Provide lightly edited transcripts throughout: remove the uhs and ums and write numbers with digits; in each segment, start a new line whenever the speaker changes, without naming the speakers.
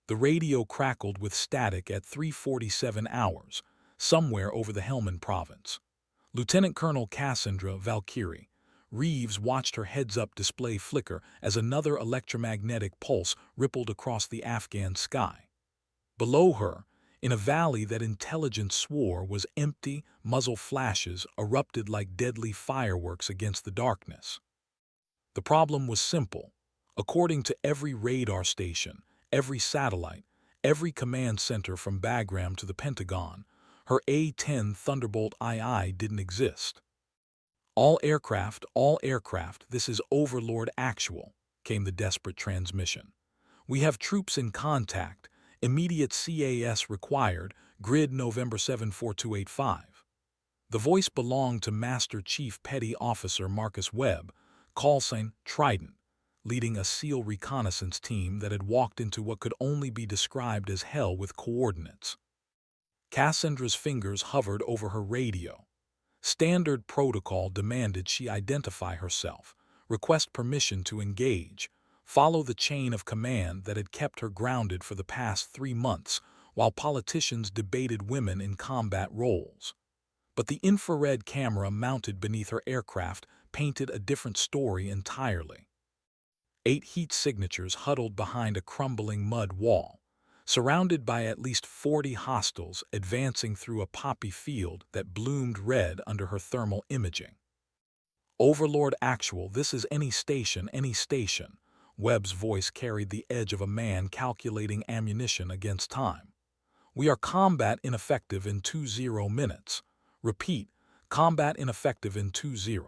The radio crackled with static at 3:47 hours, somewhere over the Helmand province. Lieutenant Colonel Cassandra Valkyrie Reeves watched her heads-up display flicker as another electromagnetic pulse rippled across the Afghan sky. Below her, in a valley that intelligence swore was empty, muzzle flashes erupted like deadly fireworks against the darkness. The problem was simple. According to every radar station, every satellite, every command center from Bagram to the Pentagon, her A-10 Thunderbolt II didn't exist. All aircraft, this is Overlord Actual, came the desperate transmission. We have troops in contact. Immediate CAS required. Grid November 74285. The voice belonged to Master Chief Petty Officer Marcus Webb, call sign Trident, leading a SEAL reconnaissance team that had walked into what could only be described as hell with coordinates. Cassandra's fingers hovered over her radio. Standard protocol demanded she identify herself, request permission to engage, follow the chain of command that had kept her grounded for the past 3 months while politicians debated women in combat roles. But the infrared camera mounted beneath her aircraft painted a different story entirely. 8 heat signatures huddled behind a crumbling mud wall, surrounded by at least 40 hostiles advancing through a poppy field that bloomed red under her thermal imaging. Overlord Actual, this is any station. Webb's voice carried the edge of a man calculating ammunition against time. We are combat ineffective in 20 minutes. Repeat, combat ineffective in 20.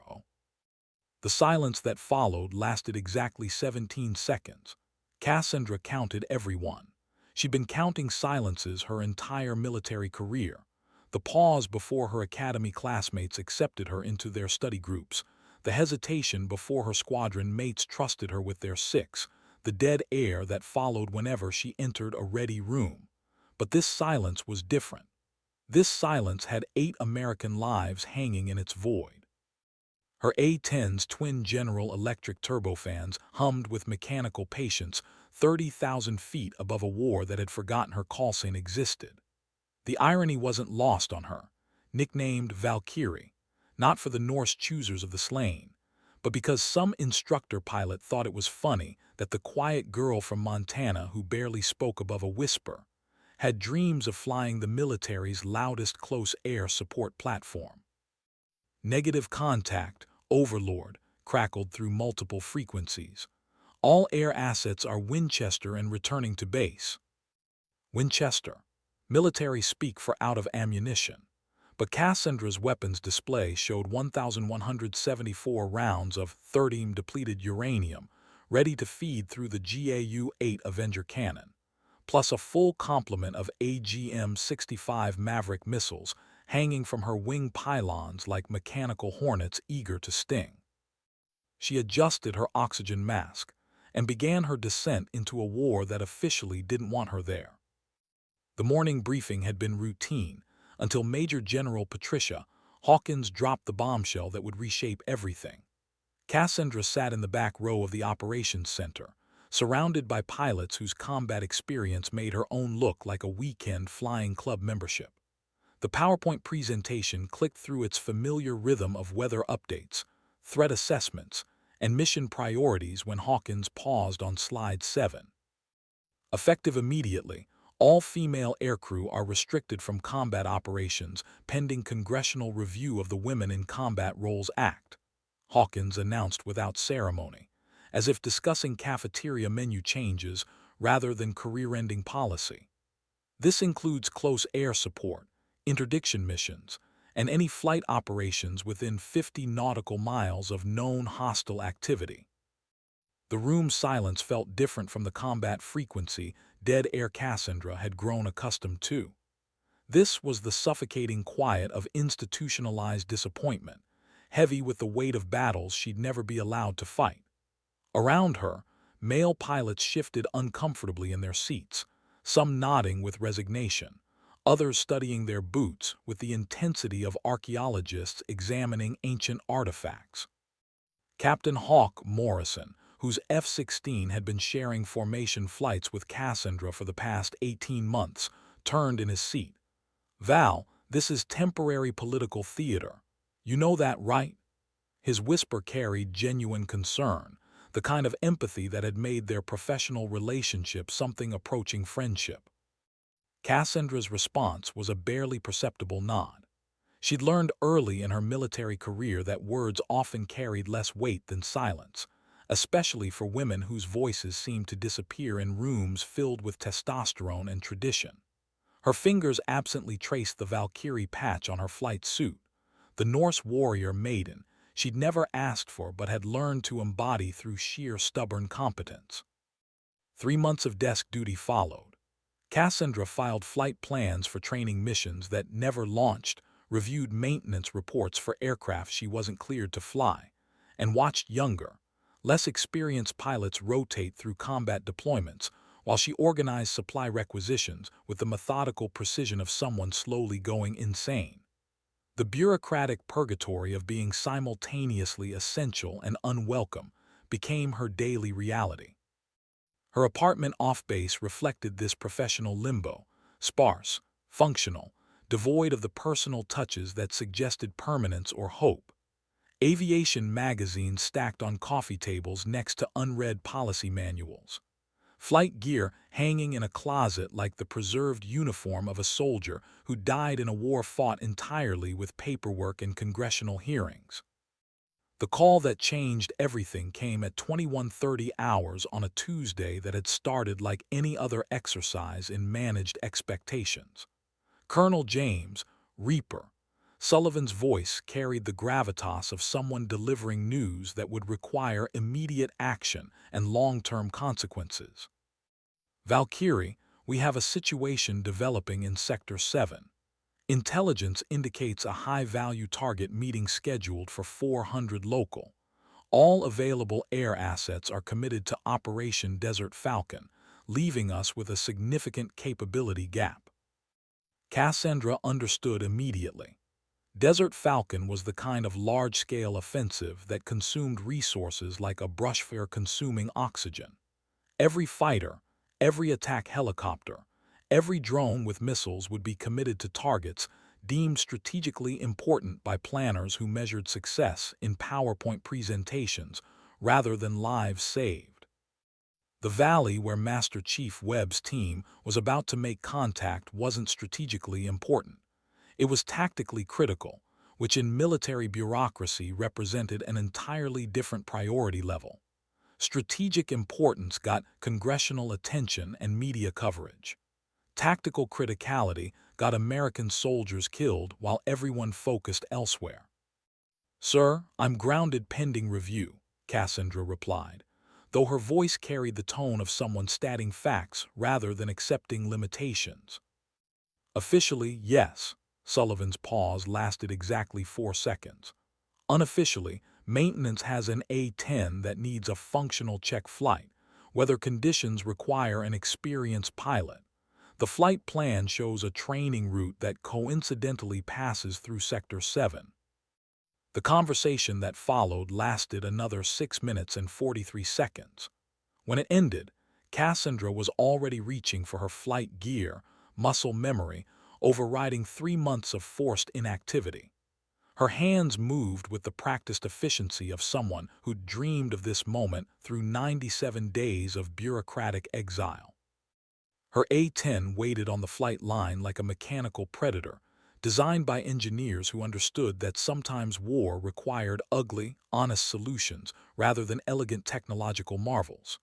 The silence that followed lasted exactly 17 seconds. Cassandra counted every one. She'd been counting silences her entire military career. The pause before her academy classmates accepted her into their study groups, the hesitation before her squadron mates trusted her with their six, the dead air that followed whenever she entered a ready room. But this silence was different. This silence had 8 American lives hanging in its void. Her A-10's twin General Electric turbofans hummed with mechanical patience 30,000 feet above a war that had forgotten her call sign existed. The irony wasn't lost on her, nicknamed Valkyrie, not for the Norse choosers of the slain, but because some instructor pilot thought it was funny that the quiet girl from Montana who barely spoke above a whisper had dreams of flying the military's loudest close air support platform. Negative contact, Overlord, crackled through multiple frequencies. All air assets are Winchester and returning to base. Winchester. Military speak for out of ammunition. But Cassandra's weapons display showed 1,174 rounds of 30 depleted uranium, ready to feed through the GAU-8 Avenger cannon, plus a full complement of AGM-65 Maverick missiles hanging from her wing pylons like mechanical hornets eager to sting. She adjusted her oxygen mask and began her descent into a war that officially didn't want her there. The morning briefing had been routine until Major General Patricia Hawkins dropped the bombshell that would reshape everything. Cassandra sat in the back row of the operations center, surrounded by pilots whose combat experience made her own look like a weekend flying club membership. The PowerPoint presentation clicked through its familiar rhythm of weather updates, threat assessments, and mission priorities when Hawkins paused on slide 7. Effective immediately, all female aircrew are restricted from combat operations pending Congressional review of the Women in Combat Roles Act, Hawkins announced without ceremony, as if discussing cafeteria menu changes rather than career-ending policy. This includes close air support, interdiction missions, and any flight operations within 50 nautical miles of known hostile activity. The room's silence felt different from the combat frequency dead air Cassandra had grown accustomed to. This was the suffocating quiet of institutionalized disappointment, heavy with the weight of battles she'd never be allowed to fight. Around her, male pilots shifted uncomfortably in their seats, some nodding with resignation, others studying their boots with the intensity of archaeologists examining ancient artifacts. Captain Hawk Morrison, whose F-16 had been sharing formation flights with Cassandra for the past 18 months, turned in his seat. "Val, this is temporary political theater. You know that, right?" His whisper carried genuine concern, the kind of empathy that had made their professional relationship something approaching friendship. Cassandra's response was a barely perceptible nod. She'd learned early in her military career that words often carried less weight than silence, especially for women whose voices seemed to disappear in rooms filled with testosterone and tradition. Her fingers absently traced the Valkyrie patch on her flight suit, the Norse warrior maiden she'd never asked for but had learned to embody through sheer stubborn competence. 3 months of desk duty followed. Cassandra filed flight plans for training missions that never launched, reviewed maintenance reports for aircraft she wasn't cleared to fly, and watched younger, less experienced pilots rotate through combat deployments while she organized supply requisitions with the methodical precision of someone slowly going insane. The bureaucratic purgatory of being simultaneously essential and unwelcome became her daily reality. Her apartment off-base reflected this professional limbo, sparse, functional, devoid of the personal touches that suggested permanence or hope. Aviation magazines stacked on coffee tables next to unread policy manuals. Flight gear hanging in a closet like the preserved uniform of a soldier who died in a war fought entirely with paperwork and congressional hearings. The call that changed everything came at 21:30 hours on a Tuesday that had started like any other exercise in managed expectations. Colonel James, Reaper, Sullivan's voice carried the gravitas of someone delivering news that would require immediate action and long-term consequences. "Valkyrie, we have a situation developing in Sector 7. Intelligence indicates a high-value target meeting scheduled for 400 local. All available air assets are committed to Operation Desert Falcon, leaving us with a significant capability gap." Cassandra understood immediately. Desert Falcon was the kind of large-scale offensive that consumed resources like a brushfire consuming oxygen. Every fighter, every attack helicopter, every drone with missiles would be committed to targets deemed strategically important by planners who measured success in PowerPoint presentations rather than lives saved. The valley where Master Chief Webb's team was about to make contact wasn't strategically important. It was tactically critical, which in military bureaucracy represented an entirely different priority level. Strategic importance got congressional attention and media coverage. Tactical criticality got American soldiers killed while everyone focused elsewhere. "Sir, I'm grounded pending review," Cassandra replied, though her voice carried the tone of someone stating facts rather than accepting limitations. "Officially, yes." Sullivan's pause lasted exactly 4 seconds. "Unofficially, maintenance has an A-10 that needs a functional check flight, whether conditions require an experienced pilot. The flight plan shows a training route that coincidentally passes through Sector 7. The conversation that followed lasted another 6 minutes and 43 seconds. When it ended, Cassandra was already reaching for her flight gear, muscle memory, overriding 3 months of forced inactivity. Her hands moved with the practiced efficiency of someone who'd dreamed of this moment through 97 days of bureaucratic exile. Her A-10 waited on the flight line like a mechanical predator, designed by engineers who understood that sometimes war required ugly, honest solutions rather than elegant technological marvels.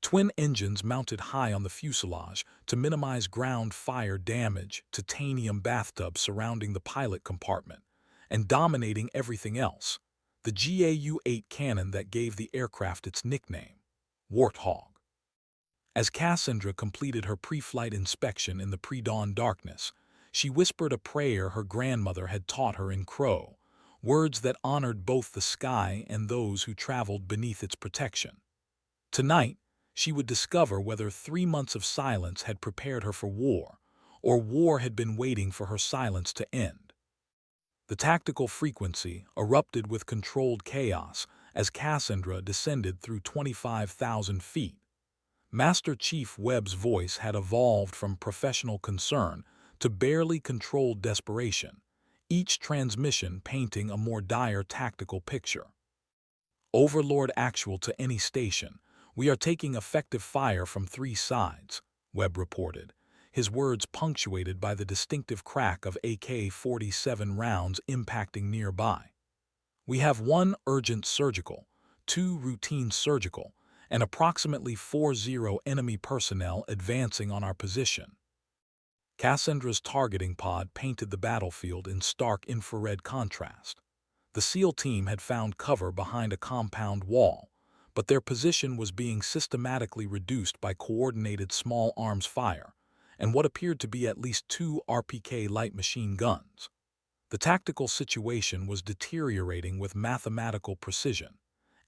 Twin engines mounted high on the fuselage to minimize ground fire damage, titanium bathtubs surrounding the pilot compartment, and dominating everything else, the GAU-8 cannon that gave the aircraft its nickname, Warthog. As Cassandra completed her pre-flight inspection in the pre-dawn darkness, she whispered a prayer her grandmother had taught her in Crow, words that honored both the sky and those who traveled beneath its protection. Tonight, she would discover whether 3 months of silence had prepared her for war, or war had been waiting for her silence to end. The tactical frequency erupted with controlled chaos as Cassandra descended through 25,000 feet. Master Chief Webb's voice had evolved from professional concern to barely controlled desperation, each transmission painting a more dire tactical picture. "Overlord Actual to any station. We are taking effective fire from 3 sides," Webb reported, his words punctuated by the distinctive crack of AK-47 rounds impacting nearby. "We have 1 urgent surgical, 2 routine surgical, and approximately 40 enemy personnel advancing on our position." Cassandra's targeting pod painted the battlefield in stark infrared contrast. The SEAL team had found cover behind a compound wall, but their position was being systematically reduced by coordinated small arms fire and what appeared to be at least 2 RPK light machine guns. The tactical situation was deteriorating with mathematical precision.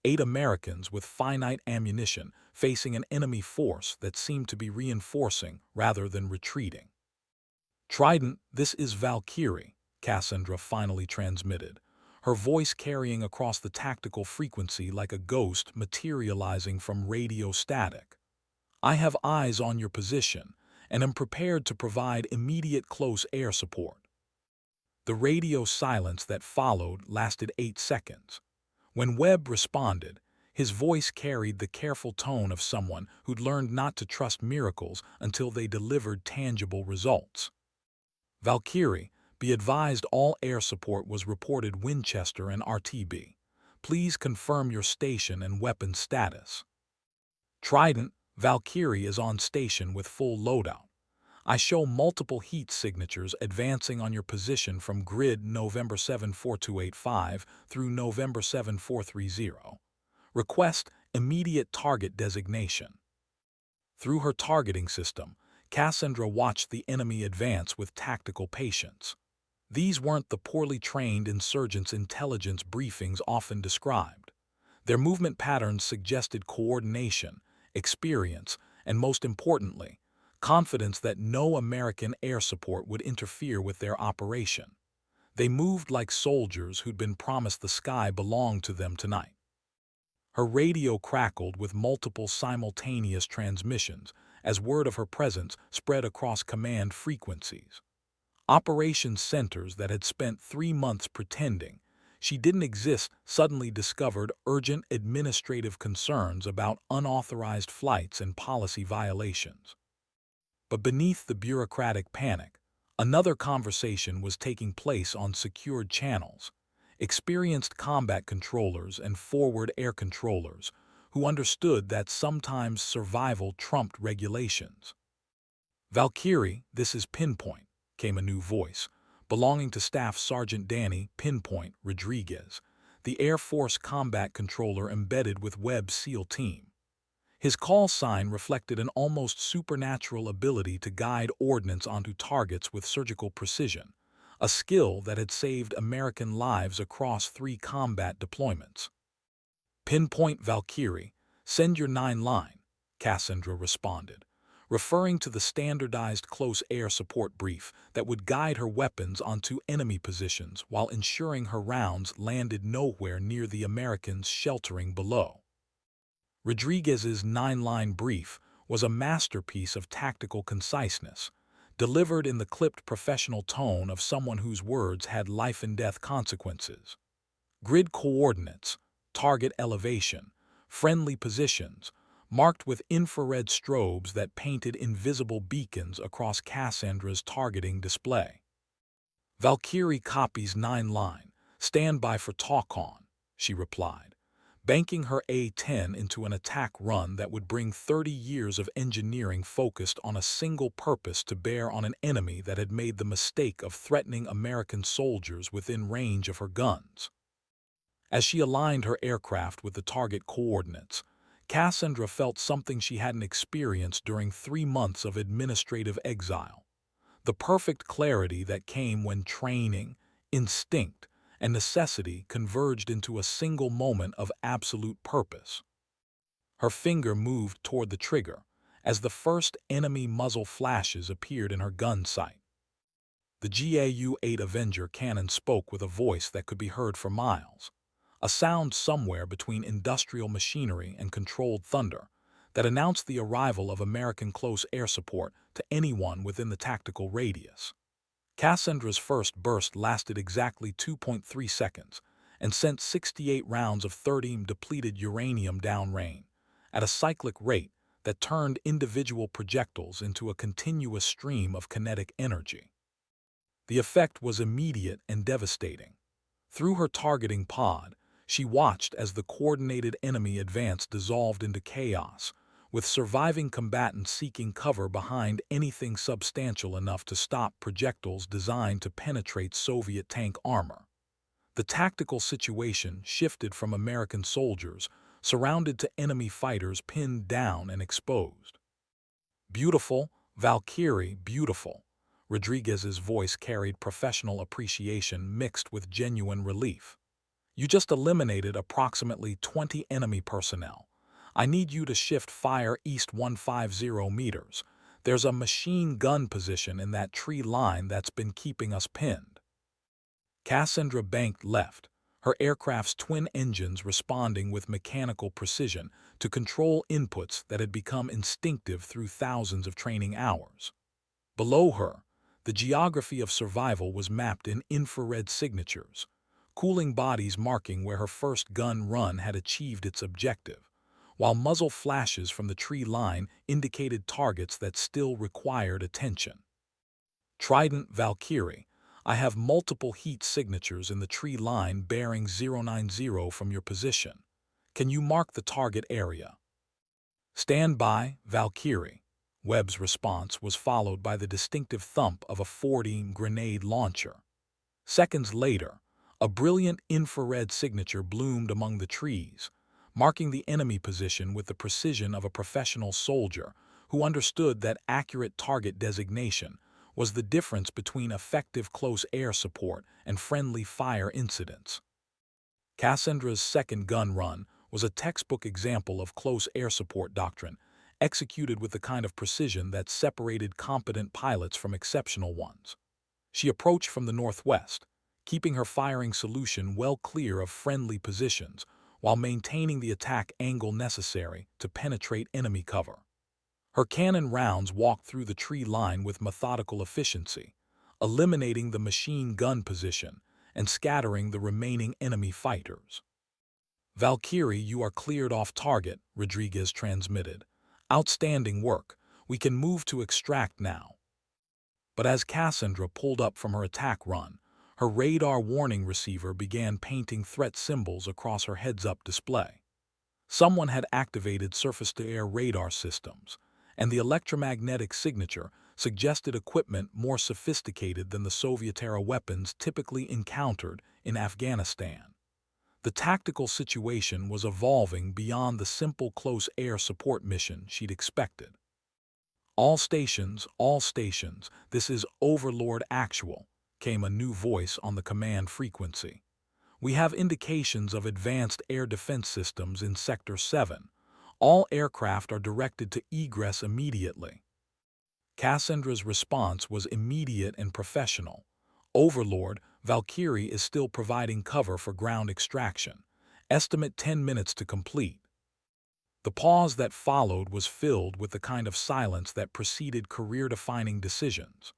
8 Americans with finite ammunition facing an enemy force that seemed to be reinforcing rather than retreating. "Trident, this is Valkyrie," Cassandra finally transmitted, her voice carrying across the tactical frequency like a ghost materializing from radio static. "I have eyes on your position and am prepared to provide immediate close air support." The radio silence that followed lasted 8 seconds. When Webb responded, his voice carried the careful tone of someone who'd learned not to trust miracles until they delivered tangible results. "Valkyrie, be advised all air support was reported Winchester and RTB. Please confirm your station and weapon status." "Trident, Valkyrie is on station with full loadout. I show multiple heat signatures advancing on your position from grid November 74285 through November 7430. Request immediate target designation." Through her targeting system, Cassandra watched the enemy advance with tactical patience. These weren't the poorly trained insurgents' intelligence briefings often described. Their movement patterns suggested coordination, experience, and most importantly, confidence that no American air support would interfere with their operation. They moved like soldiers who'd been promised the sky belonged to them tonight. Her radio crackled with multiple simultaneous transmissions as word of her presence spread across command frequencies. Operations centers that had spent 3 months pretending she didn't exist suddenly discovered urgent administrative concerns about unauthorized flights and policy violations. But beneath the bureaucratic panic, another conversation was taking place on secured channels. Experienced combat controllers and forward air controllers who understood that sometimes survival trumped regulations. "Valkyrie, this is Pinpoint," came a new voice, belonging to Staff Sergeant Danny Pinpoint Rodriguez, the Air Force combat controller embedded with Webb's SEAL team. His call sign reflected an almost supernatural ability to guide ordnance onto targets with surgical precision, a skill that had saved American lives across 3 combat deployments. "Pinpoint Valkyrie, send your 9 line," Cassandra responded, referring to the standardized close air support brief that would guide her weapons onto enemy positions while ensuring her rounds landed nowhere near the Americans sheltering below. Rodriguez's 9-line brief was a masterpiece of tactical conciseness, delivered in the clipped professional tone of someone whose words had life-and-death consequences. Grid coordinates, target elevation, friendly positions, marked with infrared strobes that painted invisible beacons across Cassandra's targeting display. "Valkyrie copies 9-line, stand by for talk-on," she replied, banking her A-10 into an attack run that would bring 30 years of engineering focused on a single purpose to bear on an enemy that had made the mistake of threatening American soldiers within range of her guns. As she aligned her aircraft with the target coordinates, Cassandra felt something she hadn't experienced during 3 months of administrative exile. The perfect clarity that came when training, instinct, and necessity converged into a single moment of absolute purpose. Her finger moved toward the trigger as the first enemy muzzle flashes appeared in her gun sight. The GAU-8 Avenger cannon spoke with a voice that could be heard for miles, a sound somewhere between industrial machinery and controlled thunder that announced the arrival of American close air support to anyone within the tactical radius. Cassandra's first burst lasted exactly 2.3 seconds and sent 68 rounds of 30-depleted uranium downrange at a cyclic rate that turned individual projectiles into a continuous stream of kinetic energy. The effect was immediate and devastating. Through her targeting pod, she watched as the coordinated enemy advance dissolved into chaos, with surviving combatants seeking cover behind anything substantial enough to stop projectiles designed to penetrate Soviet tank armor. The tactical situation shifted from American soldiers surrounded to enemy fighters pinned down and exposed. "Beautiful, Valkyrie, beautiful." Rodriguez's voice carried professional appreciation mixed with genuine relief. "You just eliminated approximately 20 enemy personnel. I need you to shift fire east 150 meters. There's a machine gun position in that tree line that's been keeping us pinned." Cassandra banked left, her aircraft's twin engines responding with mechanical precision to control inputs that had become instinctive through thousands of training hours. Below her, the geography of survival was mapped in infrared signatures, cooling bodies marking where her first gun run had achieved its objective, while muzzle flashes from the tree line indicated targets that still required attention. "Trident Valkyrie, I have multiple heat signatures in the tree line bearing 090 from your position. Can you mark the target area?" "Stand by, Valkyrie." Webb's response was followed by the distinctive thump of a 40 grenade launcher. Seconds later, a brilliant infrared signature bloomed among the trees, marking the enemy position with the precision of a professional soldier who understood that accurate target designation was the difference between effective close air support and friendly fire incidents. Cassandra's second gun run was a textbook example of close air support doctrine, executed with the kind of precision that separated competent pilots from exceptional ones. She approached from the northwest, keeping her firing solution well clear of friendly positions while maintaining the attack angle necessary to penetrate enemy cover. Her cannon rounds walked through the tree line with methodical efficiency, eliminating the machine gun position and scattering the remaining enemy fighters. "Valkyrie, you are cleared off target," Rodriguez transmitted. "Outstanding work. We can move to extract now." But as Cassandra pulled up from her attack run, her radar warning receiver began painting threat symbols across her heads-up display. Someone had activated surface-to-air radar systems, and the electromagnetic signature suggested equipment more sophisticated than the Soviet-era weapons typically encountered in Afghanistan. The tactical situation was evolving beyond the simple close air support mission she'd expected. All stations, this is Overlord Actual," came a new voice on the command frequency. "We have indications of advanced air defense systems in Sector 7. All aircraft are directed to egress immediately." Cassandra's response was immediate and professional. "Overlord, Valkyrie is still providing cover for ground extraction. Estimate 10 minutes to complete." The pause that followed was filled with the kind of silence that preceded career-defining decisions.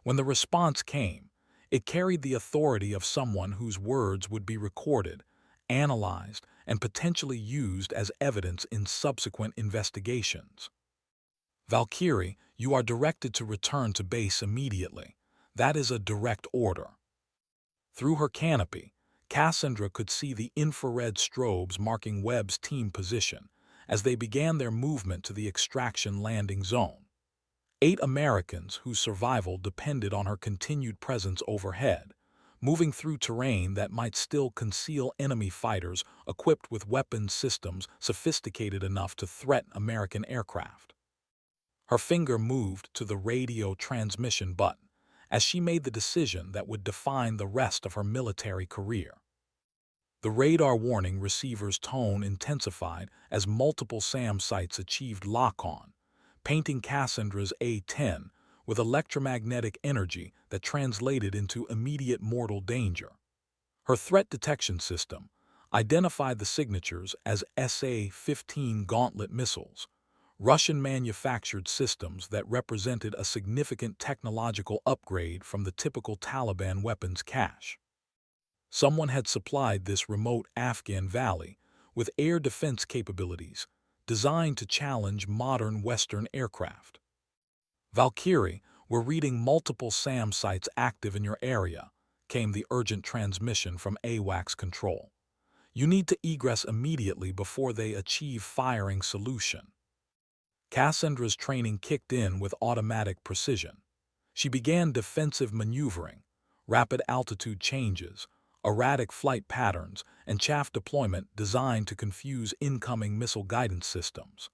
When the response came, it carried the authority of someone whose words would be recorded, analyzed, and potentially used as evidence in subsequent investigations. "Valkyrie, you are directed to return to base immediately. That is a direct order." Through her canopy, Cassandra could see the infrared strobes marking Webb's team position as they began their movement to the extraction landing zone. 8 Americans whose survival depended on her continued presence overhead, moving through terrain that might still conceal enemy fighters equipped with weapons systems sophisticated enough to threaten American aircraft. Her finger moved to the radio transmission button as she made the decision that would define the rest of her military career. The radar warning receiver's tone intensified as multiple SAM sites achieved lock-on, painting Cassandra's A-10 with electromagnetic energy that translated into immediate mortal danger. Her threat detection system, identified the signatures as SA-15 Gauntlet missiles, Russian-manufactured systems that represented a significant technological upgrade from the typical Taliban weapons cache. Someone had supplied this remote Afghan valley with air defense capabilities designed to challenge modern Western aircraft. Valkyrie, we're reading multiple SAM sites active in your area, came the urgent transmission from AWACS control. You need to egress immediately before they achieve firing solution. Cassandra's training kicked in with automatic precision. She began defensive maneuvering, rapid altitude changes, erratic flight patterns, and chaff deployment designed to confuse incoming missile guidance systems.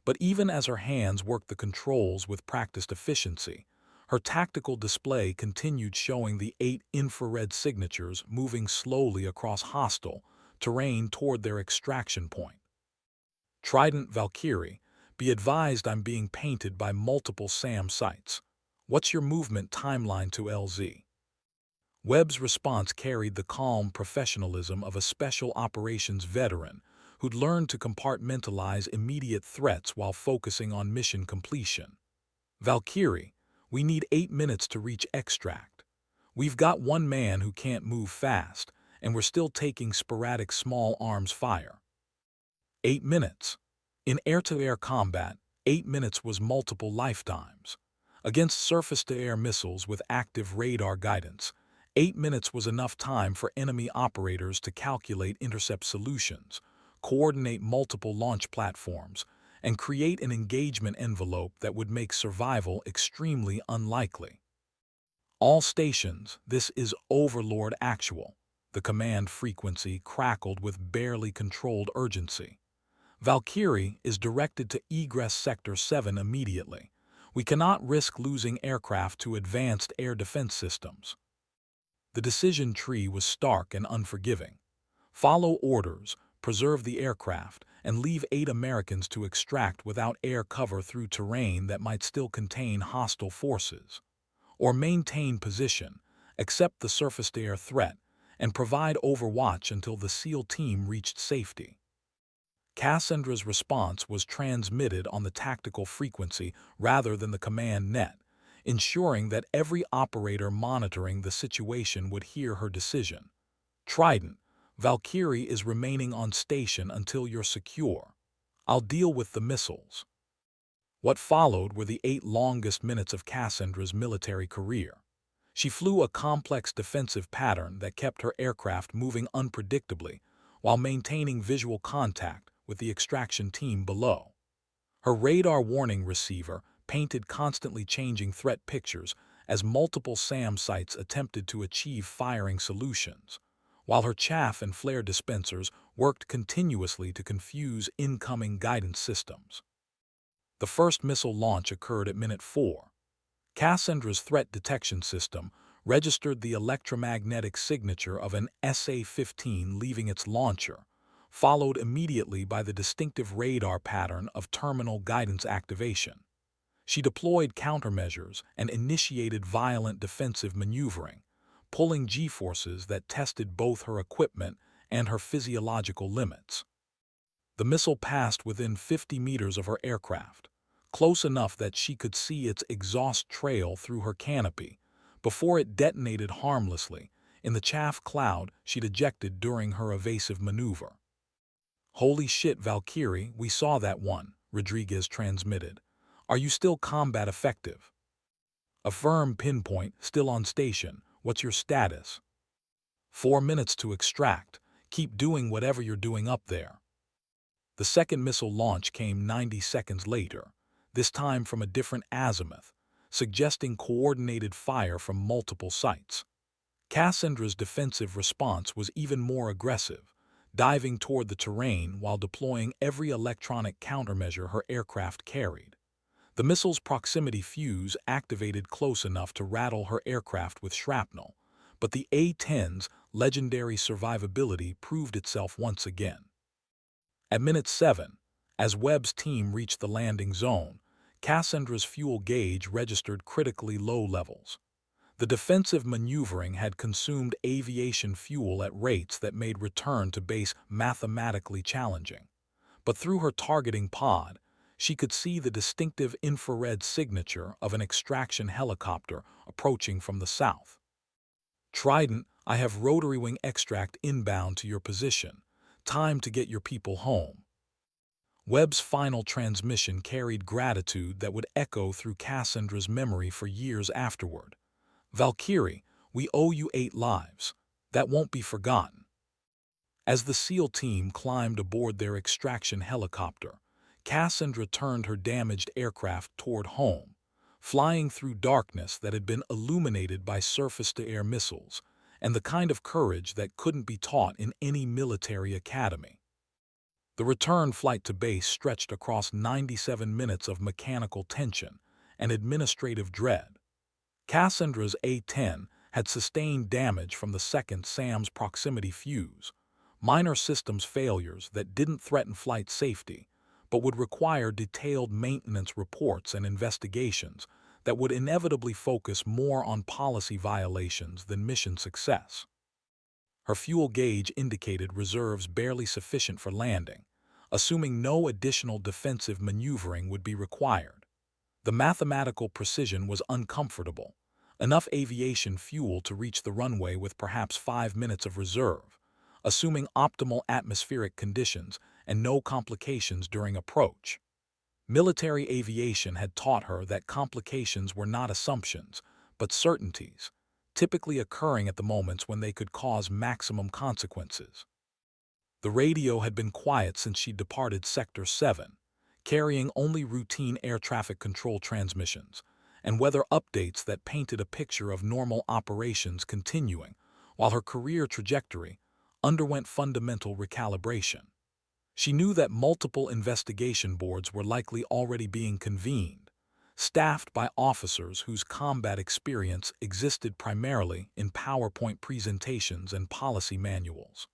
But even as her hands worked the controls with practiced efficiency, her tactical display continued showing the 8 infrared signatures moving slowly across hostile terrain toward their extraction point. Trident Valkyrie, be advised I'm being painted by multiple SAM sites. What's your movement timeline to LZ? Webb's response carried the calm professionalism of a special operations veteran who'd learned to compartmentalize immediate threats while focusing on mission completion. Valkyrie, we need 8 minutes to reach extract. We've got one man who can't move fast, and we're still taking sporadic small arms fire. 8 minutes. In air-to-air combat, 8 minutes was multiple lifetimes. Against surface-to-air missiles with active radar guidance, 8 minutes was enough time for enemy operators to calculate intercept solutions, coordinate multiple launch platforms, and create an engagement envelope that would make survival extremely unlikely. All stations, this is Overlord Actual. The command frequency crackled with barely controlled urgency. Valkyrie is directed to egress Sector 7 immediately. We cannot risk losing aircraft to advanced air defense systems. The decision tree was stark and unforgiving. Follow orders, preserve the aircraft, and leave 8 Americans to extract without air cover through terrain that might still contain hostile forces. Or maintain position, accept the surface-to-air threat, and provide overwatch until the SEAL team reached safety. Cassandra's response was transmitted on the tactical frequency rather than the command net, ensuring that every operator monitoring the situation would hear her decision. Trident, Valkyrie is remaining on station until you're secure. I'll deal with the missiles. What followed were the 8 longest minutes of Cassandra's military career. She flew a complex defensive pattern that kept her aircraft moving unpredictably while maintaining visual contact with the extraction team below. Her radar warning receiver painted constantly changing threat pictures as multiple SAM sites attempted to achieve firing solutions, while her chaff and flare dispensers worked continuously to confuse incoming guidance systems. The first missile launch occurred at minute 4. Cassandra's threat detection system registered the electromagnetic signature of an SA-15 leaving its launcher, followed immediately by the distinctive radar pattern of terminal guidance activation. She deployed countermeasures and initiated violent defensive maneuvering, pulling G-forces that tested both her equipment and her physiological limits. The missile passed within 50 meters of her aircraft, close enough that she could see its exhaust trail through her canopy, before it detonated harmlessly in the chaff cloud she'd ejected during her evasive maneuver. "Holy shit, Valkyrie, we saw that one," Rodriguez transmitted. "Are you still combat effective?" "Affirm, pinpoint, still on station. What's your status?" 4 minutes to extract. Keep doing whatever you're doing up there." The second missile launch came 90 seconds later, this time from a different azimuth, suggesting coordinated fire from multiple sites. Cassandra's defensive response was even more aggressive, diving toward the terrain while deploying every electronic countermeasure her aircraft carried. The missile's proximity fuse activated close enough to rattle her aircraft with shrapnel, but the A-10's legendary survivability proved itself once again. At minute 7, as Webb's team reached the landing zone, Cassandra's fuel gauge registered critically low levels. The defensive maneuvering had consumed aviation fuel at rates that made return to base mathematically challenging. But through her targeting pod, she could see the distinctive infrared signature of an extraction helicopter approaching from the south. "Trident, I have rotary wing extract inbound to your position. Time to get your people home." Webb's final transmission carried gratitude that would echo through Cassandra's memory for years afterward. "Valkyrie, we owe you 8 lives. That won't be forgotten." As the SEAL team climbed aboard their extraction helicopter, Cassandra turned her damaged aircraft toward home, flying through darkness that had been illuminated by surface-to-air missiles, and the kind of courage that couldn't be taught in any military academy. The return flight to base stretched across 97 minutes of mechanical tension and administrative dread. Cassandra's A-10 had sustained damage from the second SAM's proximity fuse, minor systems failures that didn't threaten flight safety, but would require detailed maintenance reports and investigations that would inevitably focus more on policy violations than mission success. Her fuel gauge indicated reserves barely sufficient for landing, assuming no additional defensive maneuvering would be required. The mathematical precision was uncomfortable, enough aviation fuel to reach the runway with perhaps 5 minutes of reserve, assuming optimal atmospheric conditions and no complications during approach. Military aviation had taught her that complications were not assumptions, but certainties, typically occurring at the moments when they could cause maximum consequences. The radio had been quiet since she departed Sector 7, carrying only routine air traffic control transmissions and weather updates that painted a picture of normal operations continuing, while her career trajectory underwent fundamental recalibration. She knew that multiple investigation boards were likely already being convened, staffed by officers whose combat experience existed primarily in PowerPoint presentations and policy manuals.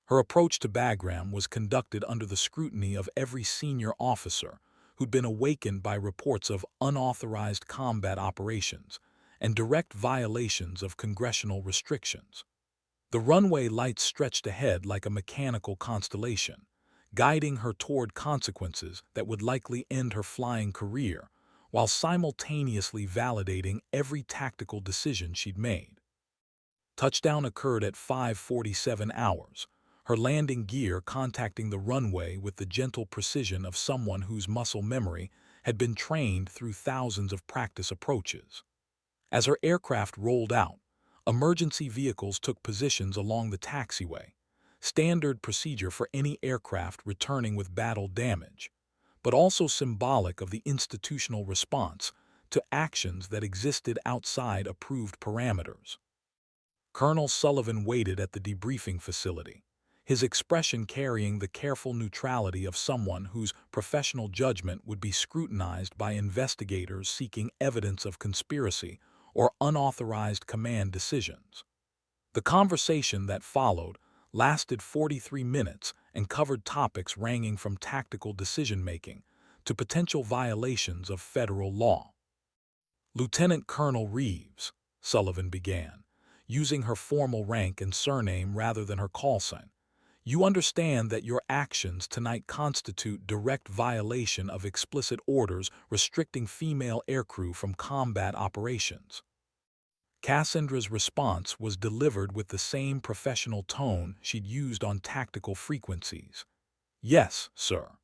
Her approach to Bagram was conducted under the scrutiny of every senior officer who'd been awakened by reports of unauthorized combat operations and direct violations of congressional restrictions. The runway lights stretched ahead like a mechanical constellation, guiding her toward consequences that would likely end her flying career, while simultaneously validating every tactical decision she'd made. Touchdown occurred at 5:47 hours, her landing gear contacting the runway with the gentle precision of someone whose muscle memory had been trained through thousands of practice approaches. As her aircraft rolled out, emergency vehicles took positions along the taxiway, standard procedure for any aircraft returning with battle damage, but also symbolic of the institutional response to actions that existed outside approved parameters. Colonel Sullivan waited at the debriefing facility, his expression carrying the careful neutrality of someone whose professional judgment would be scrutinized by investigators seeking evidence of conspiracy or unauthorized command decisions. The conversation that followed lasted 43 minutes and covered topics ranging from tactical decision-making to potential violations of federal law. "Lieutenant Colonel Reeves," Sullivan began, using her formal rank and surname rather than her call sign, "you understand that your actions tonight constitute direct violation of explicit orders restricting female aircrew from combat operations." Cassandra's response was delivered with the same professional tone she'd used on tactical frequencies. "Yes, sir.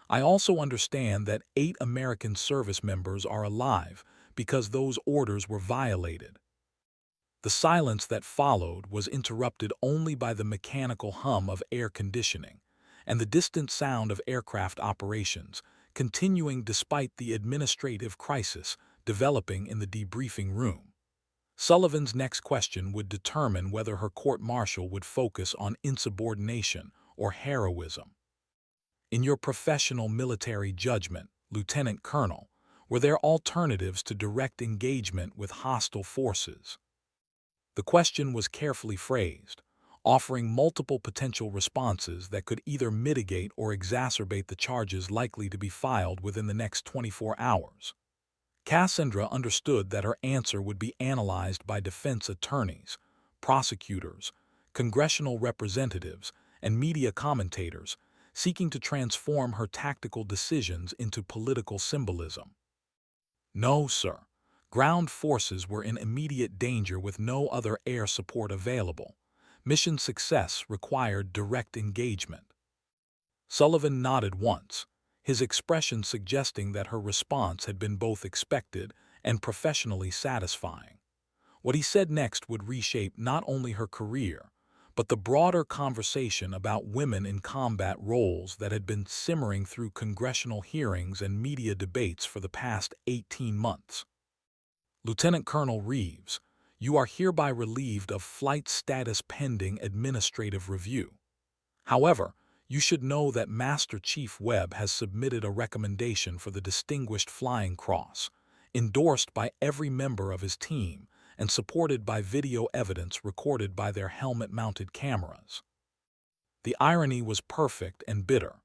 I also understand that 8 American service members are alive because those orders were violated." The silence that followed was interrupted only by the mechanical hum of air conditioning and the distant sound of aircraft operations, continuing despite the administrative crisis developing in the debriefing room. Sullivan's next question would determine whether her court-martial would focus on insubordination or heroism. "In your professional military judgment, Lieutenant Colonel, were there alternatives to direct engagement with hostile forces?" The question was carefully phrased, offering multiple potential responses that could either mitigate or exacerbate the charges likely to be filed within the next 24 hours. Cassandra understood that her answer would be analyzed by defense attorneys, prosecutors, congressional representatives, and media commentators, seeking to transform her tactical decisions into political symbolism. No, sir. Ground forces were in immediate danger with no other air support available. Mission success required direct engagement. Sullivan nodded once, his expression suggesting that her response had been both expected and professionally satisfying. What he said next would reshape not only her career, but the broader conversation about women in combat roles that had been simmering through congressional hearings and media debates for the past 18 months. Lieutenant Colonel Reeves, you are hereby relieved of flight status pending administrative review. However, you should know that Master Chief Webb has submitted a recommendation for the Distinguished Flying Cross, endorsed by every member of his team and supported by video evidence recorded by their helmet-mounted cameras. The irony was perfect and bitter.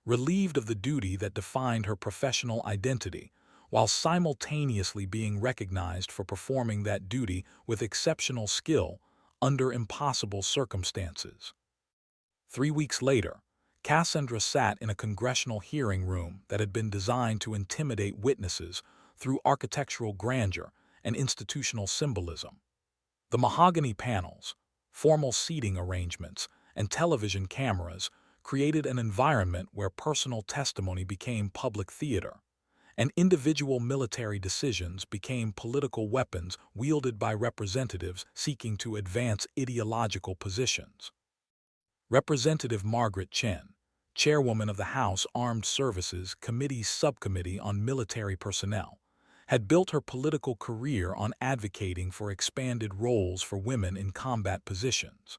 Relieved of the duty that defined her professional identity, while simultaneously being recognized for performing that duty with exceptional skill under impossible circumstances. 3 weeks later, Cassandra sat in a congressional hearing room that had been designed to intimidate witnesses through architectural grandeur and institutional symbolism. The mahogany panels, formal seating arrangements, and television cameras created an environment where personal testimony became public theater, and individual military decisions became political weapons wielded by representatives seeking to advance ideological positions. Representative Margaret Chen, chairwoman of the House Armed Services Committee's Subcommittee on Military Personnel, had built her political career on advocating for expanded roles for women in combat positions.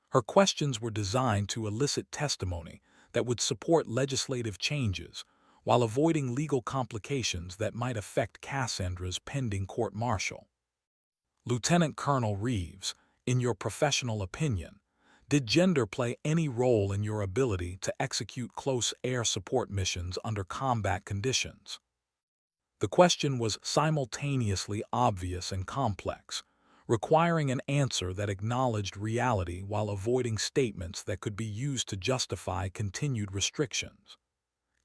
Her questions were designed to elicit testimony that would support legislative changes while avoiding legal complications that might affect Cassandra's pending court-martial. Lieutenant Colonel Reeves, in your professional opinion, did gender play any role in your ability to execute close air support missions under combat conditions? The question was simultaneously obvious and complex, requiring an answer that acknowledged reality while avoiding statements that could be used to justify continued restrictions.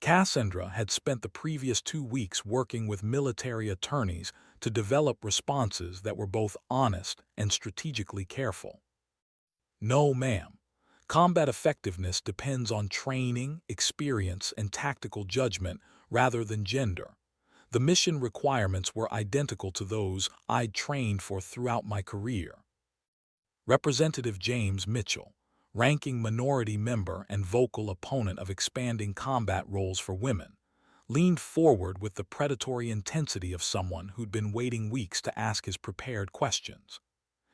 Cassandra had spent the previous 2 weeks working with military attorneys to develop responses that were both honest and strategically careful. No, ma'am. Combat effectiveness depends on training, experience, and tactical judgment rather than gender. The mission requirements were identical to those I'd trained for throughout my career. Representative James Mitchell, ranking minority member and vocal opponent of expanding combat roles for women, leaned forward with the predatory intensity of someone who'd been waiting weeks to ask his prepared questions.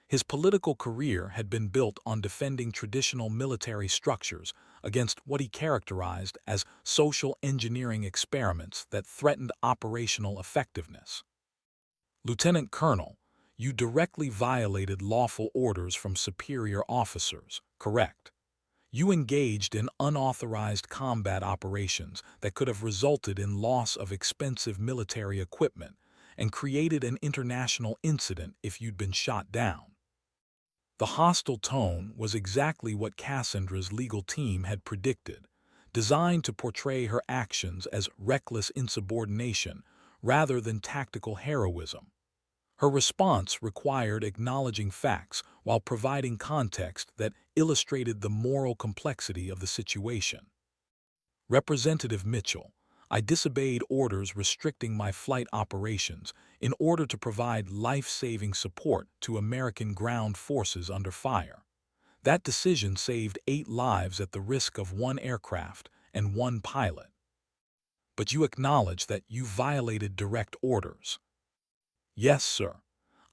His political career had been built on defending traditional military structures against what he characterized as social engineering experiments that threatened operational effectiveness. Lieutenant Colonel, you directly violated lawful orders from superior officers, correct? You engaged in unauthorized combat operations that could have resulted in loss of expensive military equipment and created an international incident if you'd been shot down. The hostile tone was exactly what Cassandra's legal team had predicted, designed to portray her actions as reckless insubordination rather than tactical heroism. Her response required acknowledging facts while providing context that illustrated the moral complexity of the situation. Representative Mitchell, I disobeyed orders restricting my flight operations in order to provide life-saving support to American ground forces under fire. That decision saved 8 lives at the risk of 1 aircraft and 1 pilot. But you acknowledge that you violated direct orders. Yes, sir.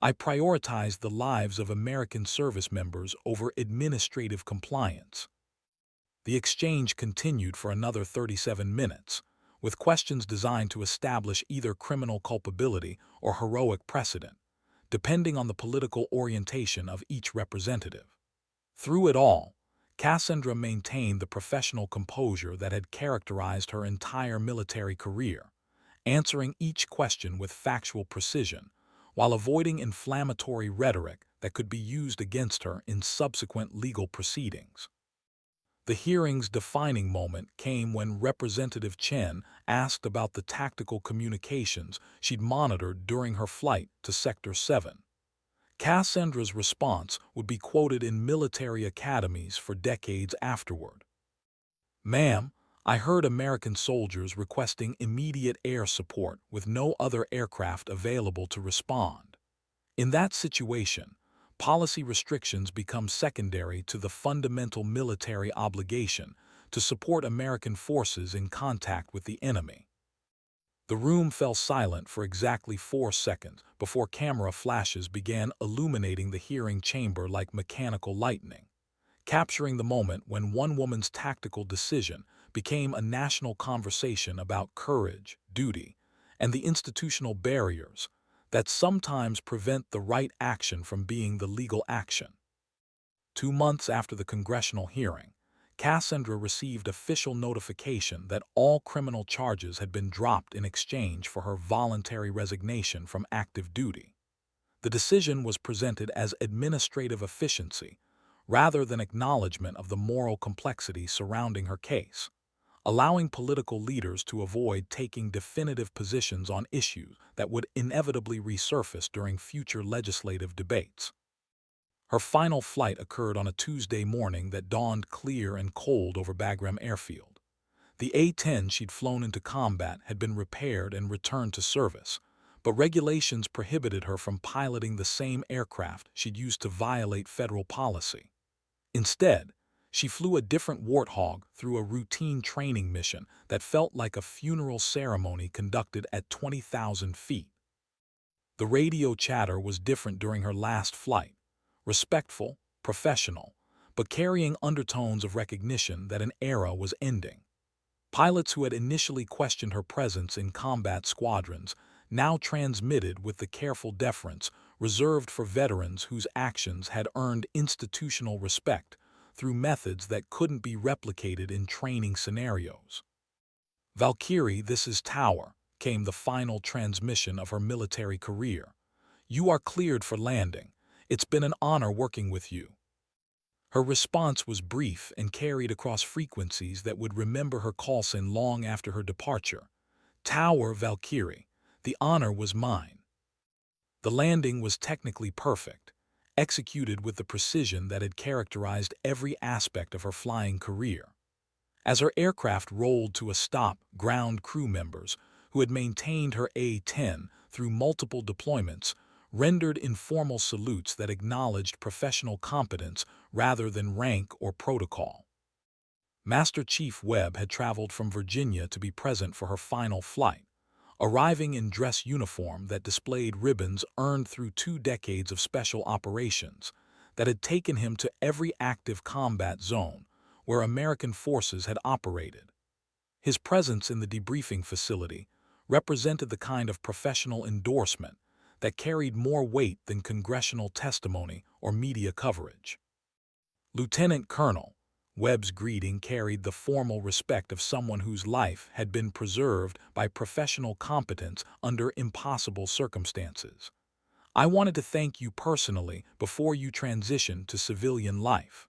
I prioritized the lives of American service members over administrative compliance. The exchange continued for another 37 minutes, with questions designed to establish either criminal culpability or heroic precedent, depending on the political orientation of each representative. Through it all, Cassandra maintained the professional composure that had characterized her entire military career, answering each question with factual precision, while avoiding inflammatory rhetoric that could be used against her in subsequent legal proceedings. The hearing's defining moment came when Representative Chen asked about the tactical communications she'd monitored during her flight to Sector 7. Cassandra's response would be quoted in military academies for decades afterward. "Ma'am, I heard American soldiers requesting immediate air support with no other aircraft available to respond. In that situation, policy restrictions become secondary to the fundamental military obligation to support American forces in contact with the enemy." The room fell silent for exactly 4 seconds before camera flashes began illuminating the hearing chamber like mechanical lightning, capturing the moment when one woman's tactical decision became a national conversation about courage, duty, and the institutional barriers that sometimes prevent the right action from being the legal action. 2 months after the congressional hearing, Cassandra received official notification that all criminal charges had been dropped in exchange for her voluntary resignation from active duty. The decision was presented as administrative efficiency rather than acknowledgement of the moral complexity surrounding her case, allowing political leaders to avoid taking definitive positions on issues that would inevitably resurface during future legislative debates. Her final flight occurred on a Tuesday morning that dawned clear and cold over Bagram Airfield. The A-10 she'd flown into combat had been repaired and returned to service, but regulations prohibited her from piloting the same aircraft she'd used to violate federal policy. Instead, she flew a different Warthog through a routine training mission that felt like a funeral ceremony conducted at 20,000 feet. The radio chatter was different during her last flight, respectful, professional, but carrying undertones of recognition that an era was ending. Pilots who had initially questioned her presence in combat squadrons now transmitted with the careful deference reserved for veterans whose actions had earned institutional respect through methods that couldn't be replicated in training scenarios. "Valkyrie, this is Tower," came the final transmission of her military career. "You are cleared for landing. It's been an honor working with you." Her response was brief and carried across frequencies that would remember her call sign long after her departure. "Tower, Valkyrie, the honor was mine." The landing was technically perfect, executed with the precision that had characterized every aspect of her flying career. As her aircraft rolled to a stop, ground crew members, who had maintained her A-10 through multiple deployments, rendered informal salutes that acknowledged professional competence rather than rank or protocol. Master Chief Webb had traveled from Virginia to be present for her final flight, arriving in dress uniform that displayed ribbons earned through 2 decades of special operations that had taken him to every active combat zone where American forces had operated. His presence in the debriefing facility represented the kind of professional endorsement that carried more weight than congressional testimony or media coverage. "Lieutenant Colonel," Webb's greeting carried the formal respect of someone whose life had been preserved by professional competence under impossible circumstances. "I wanted to thank you personally before you transitioned to civilian life."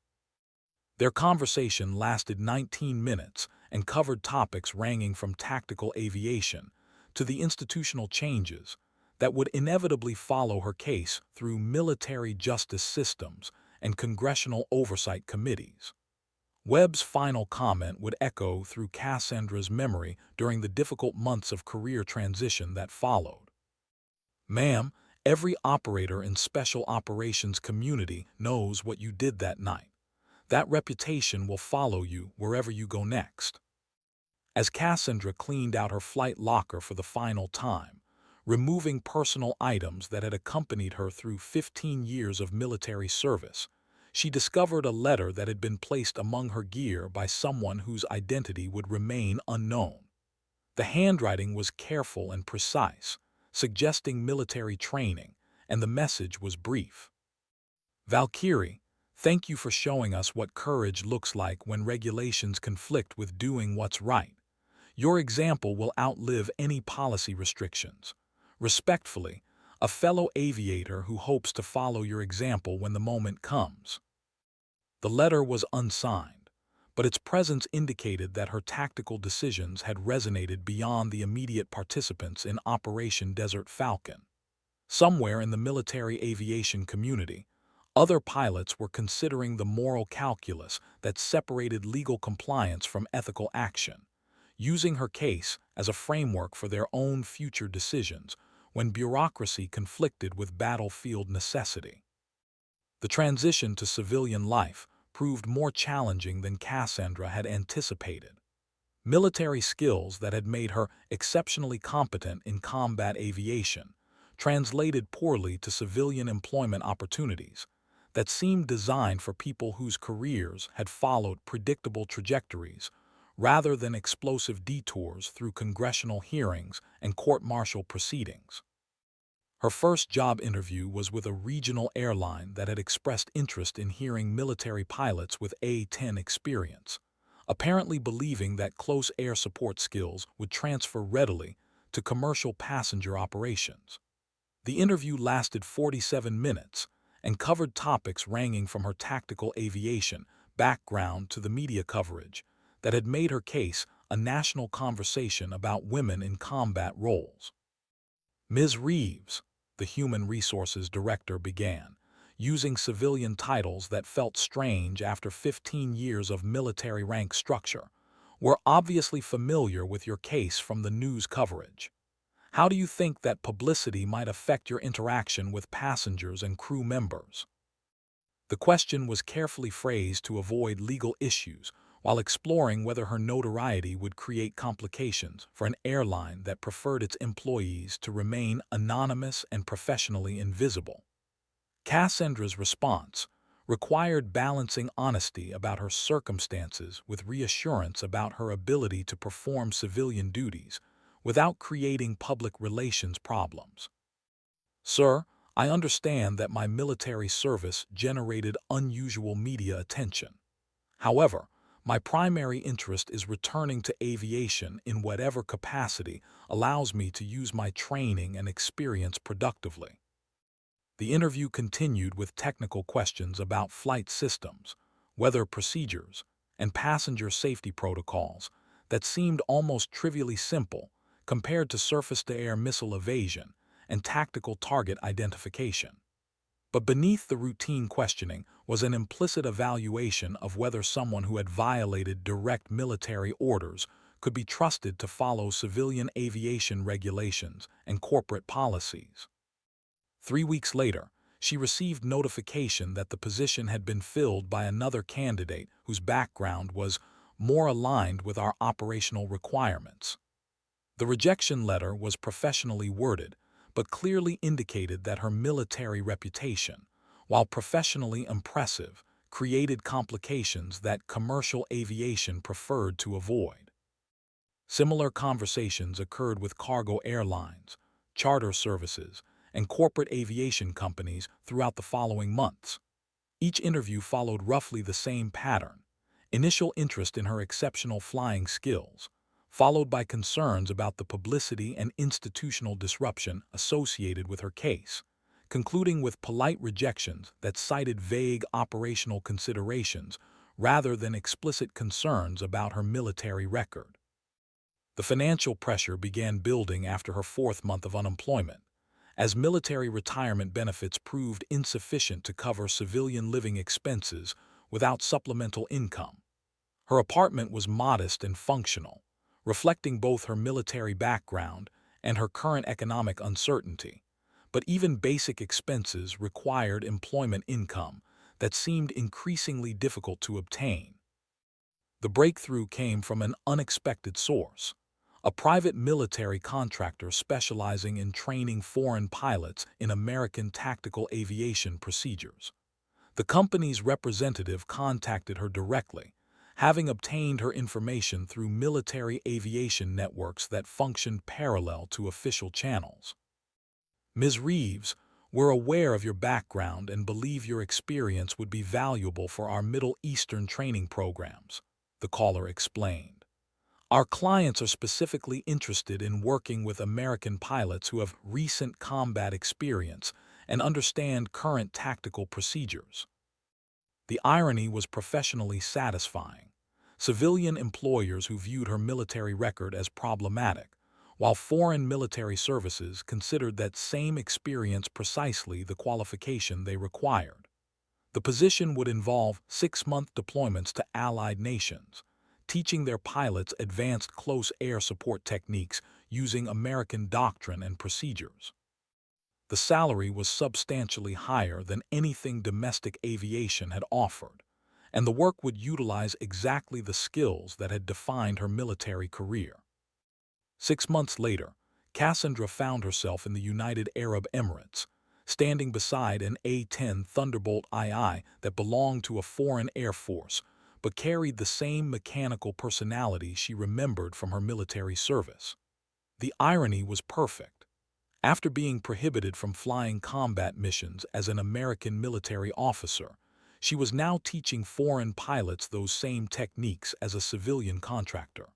Their conversation lasted 19 minutes and covered topics ranging from tactical aviation to the institutional changes that would inevitably follow her case through military justice systems and congressional oversight committees. Webb's final comment would echo through Cassandra's memory during the difficult months of career transition that followed. "Ma'am, every operator in special operations community knows what you did that night. That reputation will follow you wherever you go next." As Cassandra cleaned out her flight locker for the final time, removing personal items that had accompanied her through 15 years of military service, she discovered a letter that had been placed among her gear by someone whose identity would remain unknown. The handwriting was careful and precise, suggesting military training, and the message was brief. "Valkyrie, thank you for showing us what courage looks like when regulations conflict with doing what's right. Your example will outlive any policy restrictions. Respectfully, a fellow aviator who hopes to follow your example when the moment comes." The letter was unsigned, but its presence indicated that her tactical decisions had resonated beyond the immediate participants in Operation Desert Falcon. Somewhere in the military aviation community, other pilots were considering the moral calculus that separated legal compliance from ethical action, using her case as a framework for their own future decisions when bureaucracy conflicted with battlefield necessity. The transition to civilian life proved more challenging than Cassandra had anticipated. Military skills that had made her exceptionally competent in combat aviation translated poorly to civilian employment opportunities that seemed designed for people whose careers had followed predictable trajectories rather than explosive detours through congressional hearings and court-martial proceedings. Her first job interview was with a regional airline that had expressed interest in hearing military pilots with A-10 experience, apparently believing that close air support skills would transfer readily to commercial passenger operations. The interview lasted 47 minutes and covered topics ranging from her tactical aviation background to the media coverage that had made her case a national conversation about women in combat roles. Ms. Reeves, the Human Resources Director, began, using civilian titles that felt strange after 15 years of military rank structure. "We're obviously familiar with your case from the news coverage. How do you think that publicity might affect your interaction with passengers and crew members?" The question was carefully phrased to avoid legal issues while exploring whether her notoriety would create complications for an airline that preferred its employees to remain anonymous and professionally invisible. Cassandra's response required balancing honesty about her circumstances with reassurance about her ability to perform civilian duties without creating public relations problems. "Sir, I understand that my military service generated unusual media attention. However, my primary interest is returning to aviation in whatever capacity allows me to use my training and experience productively." The interview continued with technical questions about flight systems, weather procedures, and passenger safety protocols that seemed almost trivially simple compared to surface-to-air missile evasion and tactical target identification. But beneath the routine questioning was an implicit evaluation of whether someone who had violated direct military orders could be trusted to follow civilian aviation regulations and corporate policies. 3 weeks later, she received notification that the position had been filled by another candidate whose background was more aligned with our operational requirements. The rejection letter was professionally worded, but clearly indicated that her military reputation, while professionally impressive, created complications that commercial aviation preferred to avoid. Similar conversations occurred with cargo airlines, charter services, and corporate aviation companies throughout the following months. Each interview followed roughly the same pattern: initial interest in her exceptional flying skills, followed by concerns about the publicity and institutional disruption associated with her case, concluding with polite rejections that cited vague operational considerations rather than explicit concerns about her military record. The financial pressure began building after her 4th month of unemployment, as military retirement benefits proved insufficient to cover civilian living expenses without supplemental income. Her apartment was modest and functional, reflecting both her military background and her current economic uncertainty, but even basic expenses required employment income that seemed increasingly difficult to obtain. The breakthrough came from an unexpected source: a private military contractor specializing in training foreign pilots in American tactical aviation procedures. The company's representative contacted her directly, having obtained her information through military aviation networks that functioned parallel to official channels. "Ms. Reeves, we're aware of your background and believe your experience would be valuable for our Middle Eastern training programs," the caller explained. Our clients are specifically interested in working with American pilots who have recent combat experience and understand current tactical procedures. The irony was professionally satisfying. Civilian employers who viewed her military record as problematic, while foreign military services considered that same experience precisely the qualification they required. The position would involve 6-month deployments to allied nations, teaching their pilots advanced close air support techniques using American doctrine and procedures. The salary was substantially higher than anything domestic aviation had offered, and the work would utilize exactly the skills that had defined her military career. 6 months later, Cassandra found herself in the United Arab Emirates, standing beside an A-10 Thunderbolt II that belonged to a foreign air force, but carried the same mechanical personality she remembered from her military service. The irony was perfect. After being prohibited from flying combat missions as an American military officer, she was now teaching foreign pilots those same techniques as a civilian contractor.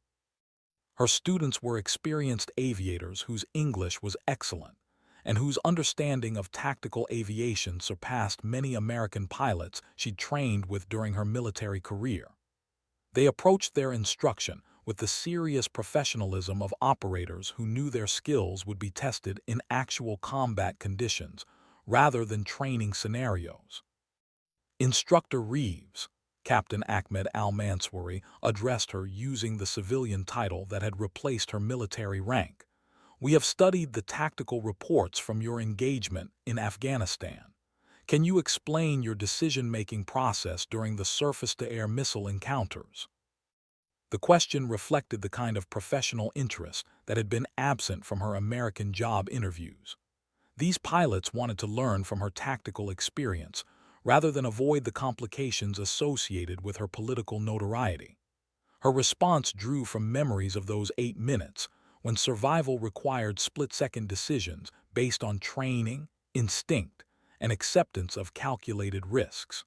Her students were experienced aviators whose English was excellent and whose understanding of tactical aviation surpassed many American pilots she'd trained with during her military career. They approached their instruction with the serious professionalism of operators who knew their skills would be tested in actual combat conditions rather than training scenarios. Instructor Reeves, Captain Ahmed Al-Mansouri, addressed her using the civilian title that had replaced her military rank. "We have studied the tactical reports from your engagement in Afghanistan. Can you explain your decision-making process during the surface-to-air missile encounters?" The question reflected the kind of professional interest that had been absent from her American job interviews. These pilots wanted to learn from her tactical experience rather than avoid the complications associated with her political notoriety. Her response drew from memories of those 8 minutes when survival required split-second decisions based on training, instinct, and acceptance of calculated risks.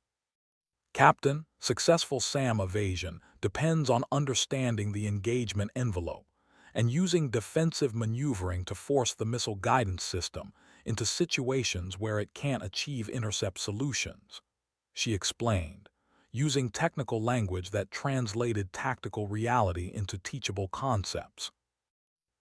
Captain, successful SAM evasion depends on understanding the engagement envelope and using defensive maneuvering to force the missile guidance system into situations where it can't achieve intercept solutions, she explained, using technical language that translated tactical reality into teachable concepts.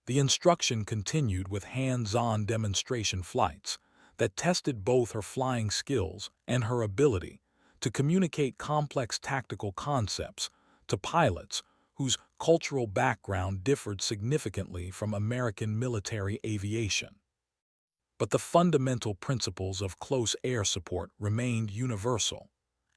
The instruction continued with hands-on demonstration flights that tested both her flying skills and her ability to communicate complex tactical concepts to pilots whose cultural background differed significantly from American military aviation. But the fundamental principles of close air support remained universal: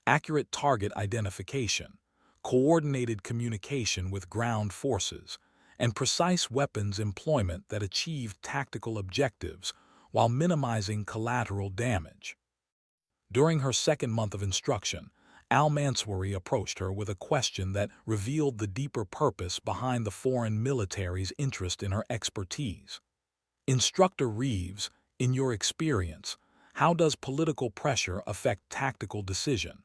accurate target identification, coordinated communication with ground forces, and precise weapons employment that achieved tactical objectives while minimizing collateral damage. During her second month of instruction, Al-Mansouri approached her with a question that revealed the deeper purpose behind the foreign military's interest in her expertise. "Instructor Reeves, in your experience, how does political pressure affect tactical decision?"